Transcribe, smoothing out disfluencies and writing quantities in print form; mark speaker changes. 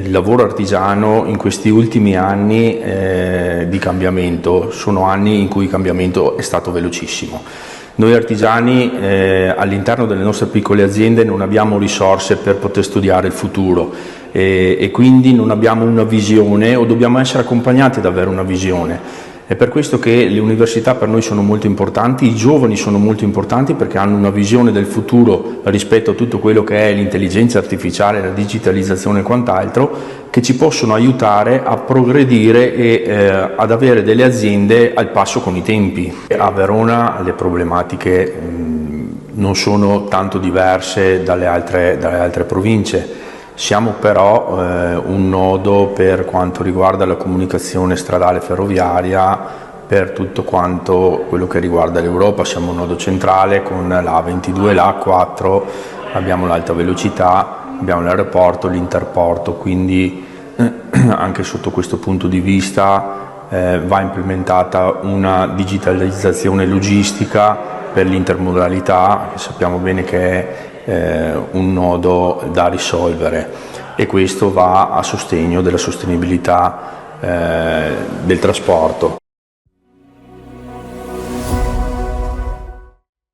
Speaker 1: Il lavoro artigiano in questi ultimi anni di cambiamento sono anni in cui il cambiamento è stato velocissimo. Noi artigiani all'interno delle nostre piccole aziende non abbiamo risorse per poter studiare il futuro e quindi non abbiamo una visione o dobbiamo essere accompagnati ad avere una visione. È per questo che le università per noi sono molto importanti, i giovani sono molto importanti perché hanno una visione del futuro rispetto a tutto quello che è l'intelligenza artificiale, la digitalizzazione e quant'altro, che ci possono aiutare a progredire e ad avere delle aziende al passo con i tempi. A Verona le problematiche non sono tanto diverse dalle altre province. Siamo però un nodo per quanto riguarda la comunicazione stradale ferroviaria, per tutto quanto quello che riguarda l'Europa. Siamo un nodo centrale con la A22 e la A4, abbiamo l'alta velocità, abbiamo l'aeroporto, l'interporto, quindi anche sotto questo punto di vista va implementata una digitalizzazione logistica per l'intermodalità, che sappiamo bene che è un nodo da risolvere, e questo va a sostegno della sostenibilità del trasporto.